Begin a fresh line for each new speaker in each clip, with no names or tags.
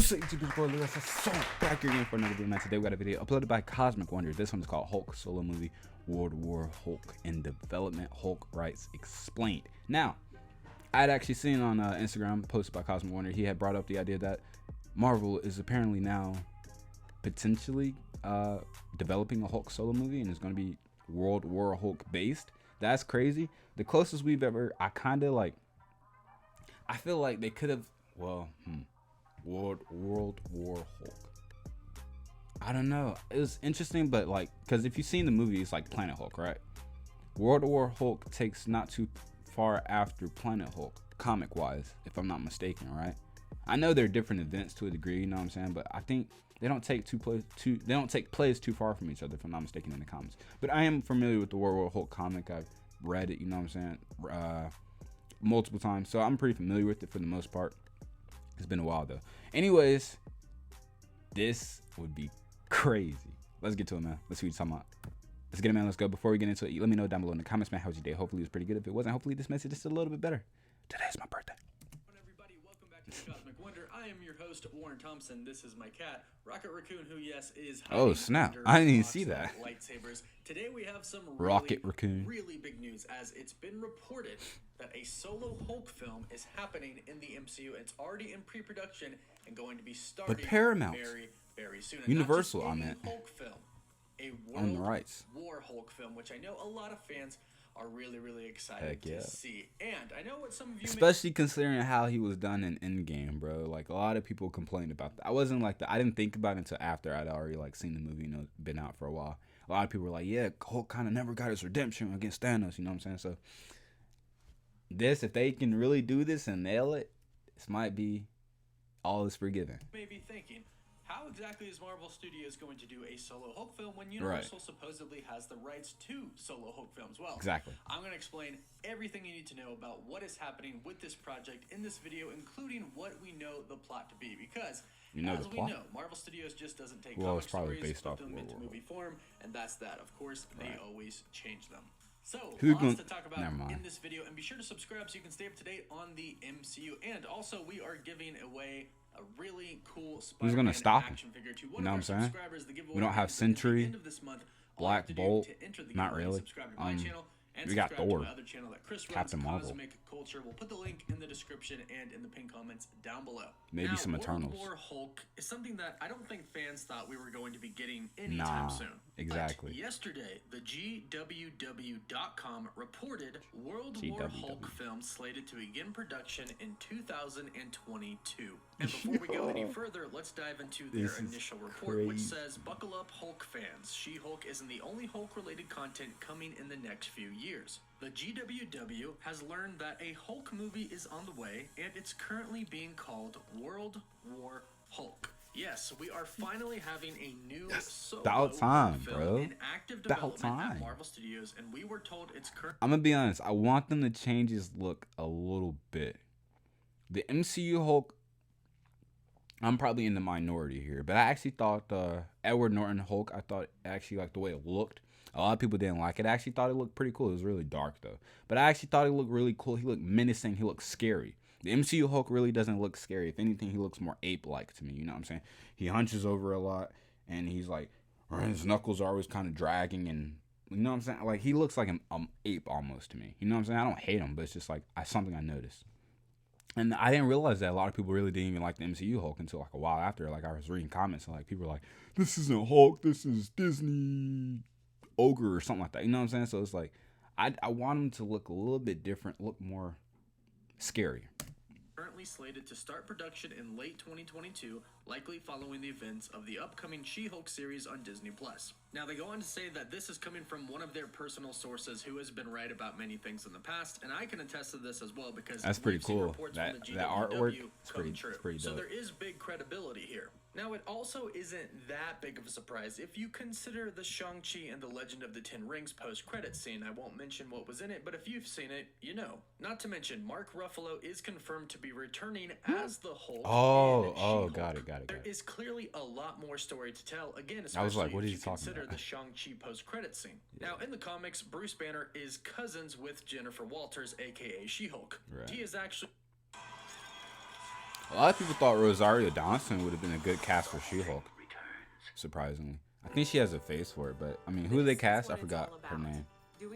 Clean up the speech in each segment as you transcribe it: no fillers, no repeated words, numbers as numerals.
What's up, YouTube people? So back here again for another video, man. Today we got a video uploaded by Cosmic Wonder. This one is called Hulk Solo Movie World War Hulk in Development, Hulk Rights Explained. Now, I had actually seen on Instagram posted by Cosmic Wonder, he had brought up the idea that Marvel is apparently now potentially developing a Hulk Solo movie and it's going to be World War Hulk based. That's crazy. The closest we've ever, I feel like they could have, World War Hulk. I don't know. It was interesting, but like, because if you've seen the movie, it's like Planet Hulk, right? World War Hulk takes not too far after Planet Hulk, comic wise, if I'm not mistaken, right? I know they're different events to a degree, you know what I'm saying, but I think they don't take plays too far from each other, if I'm not mistaken, in the comics. But I am familiar with the World War Hulk comic. I've read it, you know what I'm saying, multiple times, so I'm pretty familiar with it for the most part. It's been a while though. Anyways, this would be crazy. Let's get to it, man. Let's see what you're talking about. Let's get it, man. Let's go. Before we get into it, let me know down below in the comments, man, how was your day? Hopefully it was pretty good. If it wasn't, hopefully this message is a little bit better. Today's my birthday.
Everybody, welcome back to Cosmic Wonder. I am your host, Warren Thompson. This is my cat, Rocket Raccoon, who, yes, is
oh snap! I didn't even see that.
Lightsabers. Today we have some
Rocket Raccoon.
Really big news, as it's been reported that a solo Hulk film is happening in the MCU. It's already in pre-production and going to be starting
Paramount.
very soon. And
Universal,
not just
I
any
meant.
Hulk film, a
On the
World
rights.
War Hulk film, which I know a lot of fans are really excited
Heck yeah.
to see. And I know what some of you
Especially considering how he was done in Endgame, bro. Like, a lot of people complained about that. I wasn't like that. I didn't think about it until after I'd already like seen the movie, you know, been out for a while. A lot of people were like, yeah, Hulk kind of never got his redemption against Thanos, you know what I'm saying? So this, if they can really do this and nail it, this might be all is forgiven.
may be thinking, how exactly is Marvel Studios going to do a solo Hulk film when Universal supposedly has the rights to solo Hulk films? Well,
Exactly.
I'm going to explain everything you need to know about what is happening with this project in this video, including what we know the plot to be, because
You know
as
the
we
plot?
know, Marvel Studios just doesn't take
Well,
comic
it's probably
stories,
based
put
off
them
World
into
War
movie form, and that's that. Of course, they
Right.
always change them. So,
Who's
lots
gonna-
to talk about
Never mind.
in this video, and be sure to subscribe so you can stay up to date on the MCU. And also, we are giving away a really cool
Who's gonna
Spider-Man
stop him?
action figure to
You
one
know
of
what
our
I'm saying?
subscribers. The giveaway
We don't have
ends at the
Sentry,
end of this month. All you have
Black
to do
Bolt.
to enter the
Not
giveaway is
really.
subscribe to my channel and
we got
subscribe
Thor.
to my other channel that Chris runs,
Captain Marvel.
Cosmic Culture. We'll put the link in the description and in the pinned comments down below.
Maybe
now,
some Eternals.
World War Hulk is something that I don't think fans thought we were going to be getting anytime soon.
Exactly.
But yesterday, the GWW.com reported World War Hulk film slated to begin production in 2022. And before we go any further, let's dive into their
This is
initial report, which
crazy.
says, "Buckle up, Hulk fans. She-Hulk isn't the only Hulk-related content coming in the next few years. The GWW has learned that a Hulk movie is on the way, and it's currently being called World War Hulk. Yes, we are finally having a new solo
About time,
film
bro.
in active
About
development at
time.
Marvel Studios, and we were told it's currently
I'm gonna be honest. I want them to change his look a little bit. The MCU Hulk, I'm probably in the minority here, but I actually thought Edward Norton Hulk, I thought actually like the way it looked. A lot of people didn't like it. I actually thought it looked pretty cool. It was really dark though, but I actually thought it looked really cool. He looked menacing. He looked scary. The MCU Hulk really doesn't look scary. If anything, he looks more ape-like to me. You know what I'm saying? He hunches over a lot, and he's like, his knuckles are always kind of dragging, and you know what I'm saying? Like, he looks like an ape almost to me. You know what I'm saying? I don't hate him, but it's just like something I noticed. And I didn't realize that a lot of people really didn't even like the MCU Hulk until like a while after. Like, I was reading comments, and like people were like, "This isn't Hulk. This is Disney Ogre or something like that." You know what I'm saying? So it's like, I want him to look a little bit different, look more scary.
slated to start production in late 2022, likely following the events of the upcoming She-Hulk series on Disney+. Now, they go on to say that this is coming from one of their personal sources who has been right about many things in the past, and I can attest to this as well because
that's pretty
we've seen
cool.
reports
That
from the
that
GWW
artwork, it's
come
pretty
true.
dope.
So there is big credibility here. Now, it also isn't that big of a surprise if you consider the Shang-Chi and the Legend of the Ten Rings post-credit scene. I won't mention what was in it, but if you've seen it, you know. Not to mention, Mark Ruffalo is confirmed to be returning as the Hulk.
Oh,
in She-Hulk.
got it.
There is clearly a lot more story to tell. Again,
I was like,
especially
what
if
is
you
he talking
consider
about?
the Shang-Chi post-credit scene. Now, in the comics, Bruce Banner is cousins with Jennifer Walters, aka She-Hulk.
Right.
He is actually...
A lot of people thought Rosario Dawson would have been a good cast for She-Hulk. Surprisingly, I think she has a face for it. But I mean, who did they cast? I forgot her name.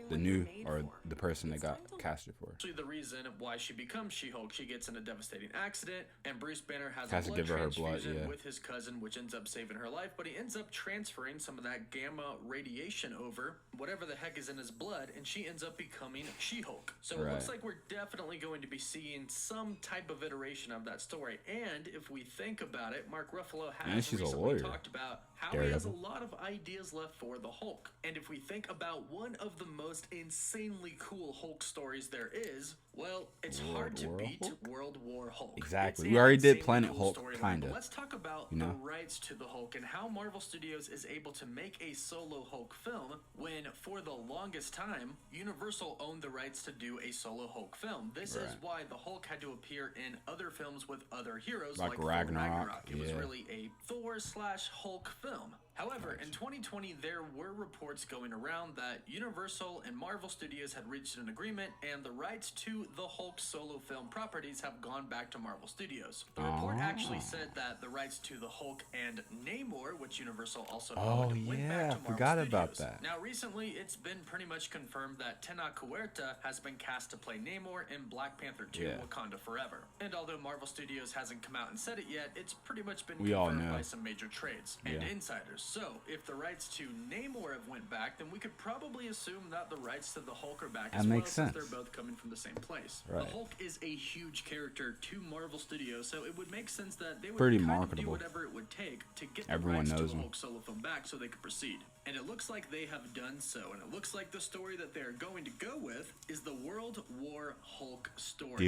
The new or the person that got casted for.
Actually, the reason why she becomes She-Hulk, she gets in a devastating accident, and Bruce Banner has
Has
a
to
blood
give her blood,
transfusion
yeah.
with his cousin, which ends up saving her life. But he ends up transferring some of that gamma radiation over whatever the heck is in his blood, and she ends up becoming She-Hulk. So it looks
Right.
like we're definitely going to be seeing some type of iteration of that story. And if we think about it, Mark Ruffalo
And
has
she's a
recently
lawyer.
talked about how he has a
Daredevil.
lot of ideas left for the Hulk. And if we think about one of the most insanely cool Hulk stories there is, well, it's hard to
War
beat
Hulk?
World War Hulk.
Exactly.
It's
We
an
already did
insanely
Planet
cool
Hulk,
storyline,
kinda,
but let's talk about
you
the
know?
rights to the Hulk and how Marvel Studios is able to make a solo Hulk film when, for the longest time, Universal owned the rights to do a solo Hulk film. This is
Right.
why the Hulk had to appear in other films with other heroes
Like
like Thor
Ragnarok,
It was
yeah.
really a Thor/Hulk film. However, in 2020, there were reports going around that Universal and Marvel Studios had reached an agreement, and the rights to the Hulk solo film properties have gone back to Marvel Studios. The report actually said that the rights to the Hulk and Namor, which Universal also owned, went
yeah,
back to
I
Marvel
forgot
Studios.
about that.
Now, recently, it's been pretty much confirmed that Tenoch Huerta has been cast to play Namor in Black Panther 2:
Yeah.
Wakanda Forever. And although Marvel Studios hasn't come out and said it yet, it's pretty much been
We all
confirmed
know.
by some major trades and
Yeah.
insiders. So, if the rights to Namor have went back, then we could probably assume that the rights to the Hulk are back
That
as well,
makes
since
sense.
they're both coming from the same place.
Right.
The Hulk is a huge character to Marvel Studios, so it would make sense that they would
Pretty
kind of do
marketable.
whatever it would take to get
Everyone
the rights
knows
to a
him.
Hulk solo film back so they could proceed. And it looks like they have done so, and it looks like the story that they're going to go with is the World War Hulk story, which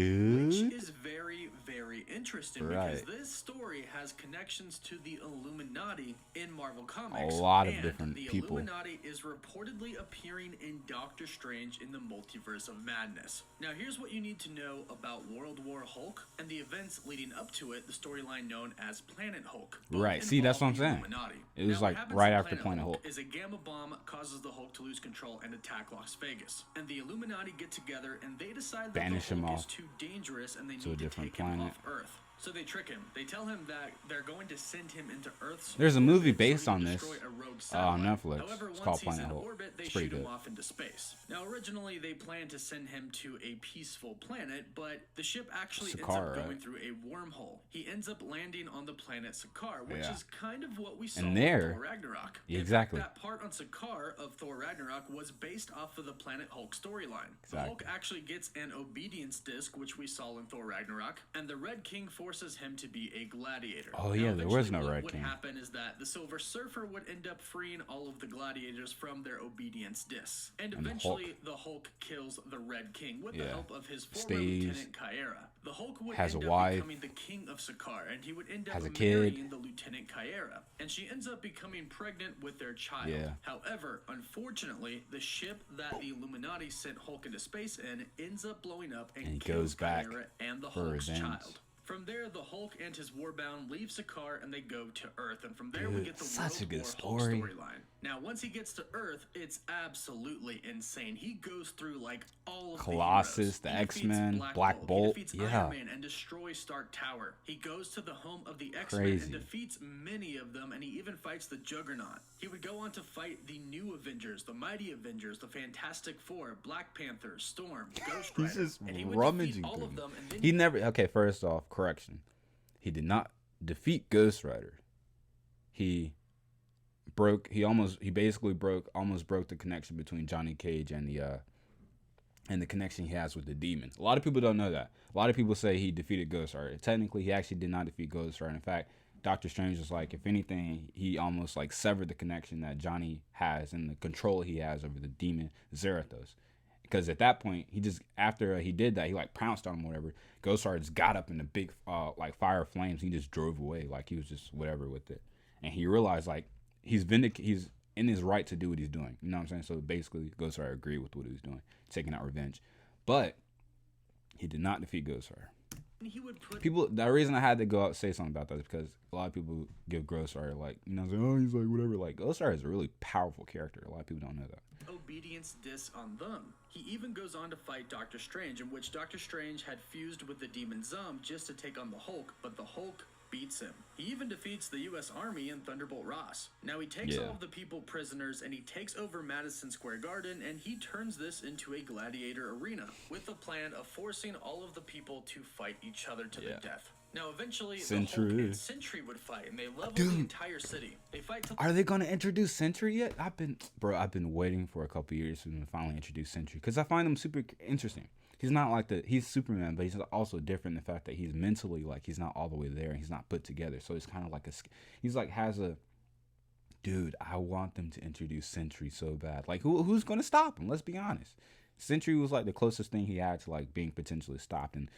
Dude.
is very, very interesting
Right.
because this story has connections to the Illuminati in Marvel Comics.
A lot of
and
different
the
people.
Illuminati is reportedly appearing in Doctor Strange in the Multiverse of Madness. Now, here's what you need to know about World War Hulk and the events leading up to it, the storyline known as Planet Hulk. Both
Right. See, that's what I'm
involve
saying.
the Illuminati.
It was
Now, what
like
happens
right
in
after Planet Hulk.
is a gamma bomb causes the Hulk to lose control and attack Las Vegas. And the Illuminati get together and they decide that
Banish
the
him
Hulk is
off
too dangerous and they
to a
need to
different
take him
planet.
off Earth. So they trick him. They tell him that they're going to send him into Earth's
There's a movie
orbit so
based
he can
on this,
destroy a rogue
on
satellite.
Netflix.
However,
It's
once
called
he's
Planet
in
Hulk.
orbit, they
It's pretty
shoot him
good.
off into space. Now, originally, they planned to send him to a peaceful planet, but the ship actually ends
Sakaar,
up going
right?
through a wormhole. He ends up landing on the planet Sakaar, which
Yeah.
is kind of what we saw
And
in
there-
Thor Ragnarok.
Yeah,
In
exactly.
fact, that part on Sakaar of Thor Ragnarok was based off of the Planet Hulk storyline. The
Exactly.
Hulk actually gets an obedience disc, which we saw in Thor Ragnarok, and the Red King forces him to be a gladiator.
Oh, yeah, there was
eventually
no
what
Red
would
King.
happen is that the Silver Surfer would end up freeing all of the gladiators from their obedience discs. And
And the
eventually, the Hulk kills the Red King with the
Yeah.
help of his former
Stays.
Lieutenant Kyra. The Hulk would
Has
end
a
up
wife.
becoming the king of Sakaar, and he would end up
Has a kid.
marrying the Lieutenant Kyra. And she ends up becoming pregnant with their child.
Yeah.
However, unfortunately, the ship that the Illuminati sent Hulk into space in ends up blowing up and,
And he
kills
goes back
Kyra and the
for
Hulk's
revenge.
child. From there, the Hulk and his Warbound leave Sakaar and they go to Earth. And from there, we
Dude,
get the
such a
World
good
War Hulk
story.
storyline. Now, once he gets to Earth, it's absolutely insane. He goes through like all of
Colossus,
the heroes.
the
He defeats
X-Men, Black Bolt,
He defeats
yeah.
Iron Man and destroys Stark Tower. He goes to the home of the X-Men
Crazy.
and defeats many of them, and he even fights the Juggernaut. He would go on to fight the New Avengers, the Mighty Avengers, the Fantastic Four, Black Panther, Storm, Ghost Rider.
He's just
and he would
rummaging
defeat all
through
of them. And then
He never. Okay, first off, correction. He did not defeat Ghost Rider. He broke. He basically almost broke the connection between Johnny Cage and the connection he has with the demon. A lot of people don't know that. A lot of people say he defeated Ghost Rider. Technically, he actually did not defeat Ghost Rider. In fact, Doctor Strange was like, if anything, he almost like severed the connection that Johnny has and the control he has over the demon Zarathos. Because at that point, after he did that, he like pounced on him or whatever. Ghost Rider just got up in the big like fire of flames. He just drove away like he was just whatever with it. And he realized like he's in his right to do what he's doing. You know what I'm saying? So basically, Ghost Rider agreed with what he was doing, taking out revenge. But he did not defeat Ghost Rider.
he would put
People, the reason I had to go out and say something about that is because a lot of people give Ghost Rider like, you know, oh, he's like whatever. Like Ghost Rider is a really powerful character. A lot of people don't know that.
obedience diss on them. He even goes on to fight Doctor Strange, in which Doctor Strange had fused with the demon Zom just to take on the Hulk, but the Hulk beats him. He even defeats the US Army in Thunderbolt Ross. Now he takes all of the people prisoners and he takes over Madison Square Garden, and he turns this into a gladiator arena with the plan of forcing all of the people to fight each other to the death. Now eventually the Hulk and Sentry would fight, and they level the entire city. They fight till
Are they gonna introduce Sentry yet? I've been waiting for a couple years for them to finally introduce Sentry because I find him super interesting. He's not like he's Superman, but he's also different in the fact that he's mentally like he's not all the way there and he's not put together. So it's kind of like dude. I want them to introduce Sentry so bad. Like who's gonna stop him? Let's be honest. Sentry was like the closest thing he had to like being potentially stopped, and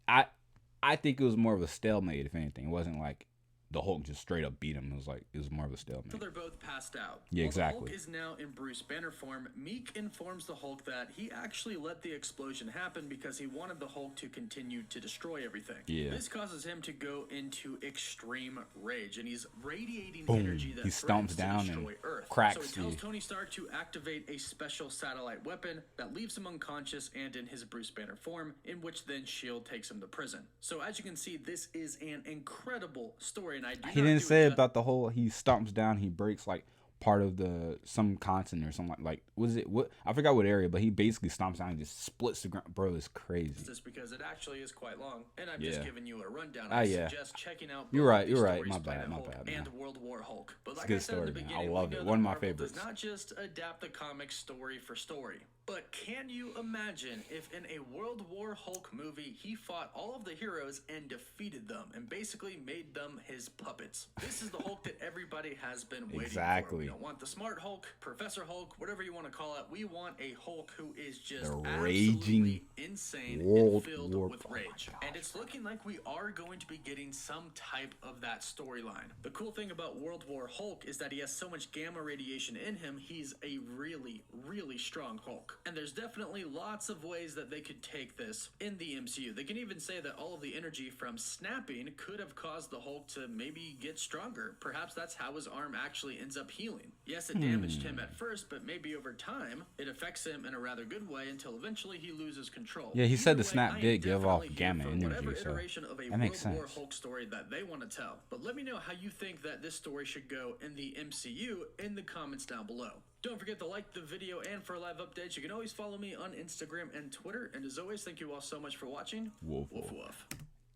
I think it was more of a stalemate, if anything. It wasn't like the Hulk just straight up beat him. It was more of a stalemate.
So they're both passed out.
Yeah, exactly.
The Hulk is now in Bruce Banner form. Meek informs the Hulk that he actually let the explosion happen because he wanted the Hulk to continue to destroy everything.
Yeah.
This causes him to go into extreme rage, and he's radiating
Boom.
energy that
He stomps
threatens
down
to
and
destroy Earth.
cracks
So he tells
the-
Tony Stark to activate a special satellite weapon that leaves him unconscious and in his Bruce Banner form, in which then S.H.I.E.L.D. takes him to prison. So as you can see, this is an incredible story, and I do
He didn't say about the whole he stomps down, he breaks like part of some continent or something like was it what I forgot what area, but he basically stomps down and just splits the ground. Bro, it's crazy.
Just because it actually is quite long, and I'm just giving you a rundown.
I
suggest checking out.
You're right.
My
bad.
And World War Hulk. But like
It's a good
I said
story,
in the
man.
beginning,
I love
we know
it.
that
One of my
Marvel
favorites.
does not just adapt the comic story for story. But can you imagine if in a World War Hulk movie he fought all of the heroes and defeated them and basically made them his puppets? This is the Hulk that everybody has been waiting for. We don't want the smart Hulk, Professor Hulk, whatever you want to call it. We want a Hulk who is just
raging
insane
World
and filled
War.
with rage. And it's looking like we are going to be getting some type of that storyline. The cool thing about World War Hulk is that he has so much gamma radiation in him, he's a really, really strong Hulk. And there's definitely lots of ways that they could take this in the MCU. They can even say that all of the energy from snapping could have caused the Hulk to maybe get stronger. Perhaps that's how his arm actually ends up healing. Yes, it damaged him at first, but maybe over time, it affects him in a rather good way until eventually he loses control.
Yeah, he said the
Either way,
snap
I am
did give off
definitely here
gamma
for
energy,
whatever
so
iteration of a
that makes
World War
sense.
Hulk story that they want to tell. But let me know how you think that this story should go in the MCU in the comments down below. Don't forget to like the video, and for live updates, you can always follow me on Instagram and Twitter. And as always, thank you all so much for watching.
Woof,
Woof
woof.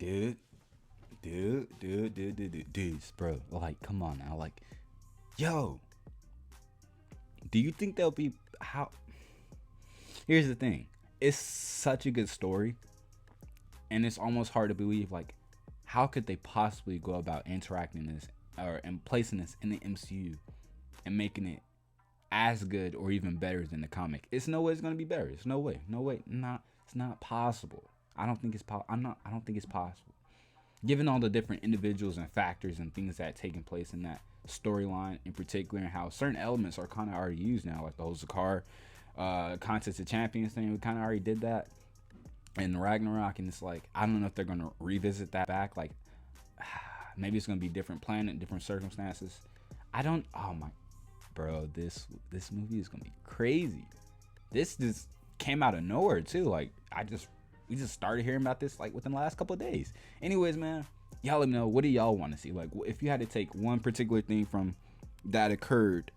woof.
Dudes, bro. Like, come on now. Like, yo. Do you think they'll be how? Here's the thing. It's such a good story, and it's almost hard to believe. Like, how could they possibly go about interacting this and placing this in the MCU and making it as good or even better than the comic? It's no way it's gonna be better. It's no way. It's not possible. I don't think it's possible. Given all the different individuals and factors and things that have taken place in that storyline in particular, and how certain elements are kind of already used now, like the whole Zakar Contest of Champions thing, we kind of already did that in Ragnarok, and it's like, I don't know if they're gonna revisit that back. Like, maybe it's gonna be different planet, different circumstances. Oh my, bro, this movie is gonna be crazy. This just came out of nowhere too. Like, we just started hearing about this like within the last couple of days. Anyways, man, y'all let me know, what do y'all want to see? Like, if you had to take one particular thing from that occurred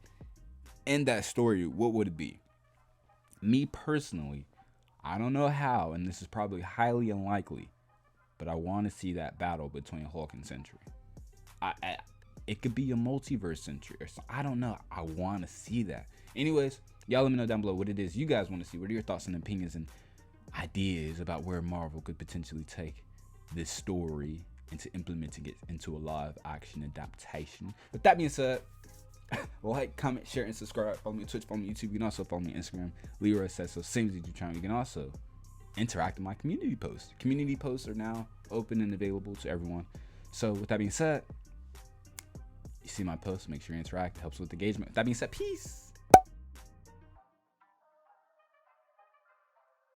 in that story, what would it be? Me personally, I don't know how, and this is probably highly unlikely, but I want to see that battle between Hulk and Sentry. It could be a multiverse Sentry or something. I don't know. I want to see that. Anyways, y'all let me know down below what it is you guys want to see. What are your thoughts and opinions and ideas about where Marvel could potentially take this story into implementing it into a live action adaptation? With that being said, like, comment, share, and subscribe. Follow me on Twitch, follow me on YouTube. You can also follow me on Instagram, Leroy Says So, same as YouTube channel. You can also interact in my community posts. Community posts are now open and available to everyone. So with that being said, you see my posts, make sure you interact. It helps with engagement. With that being said, peace.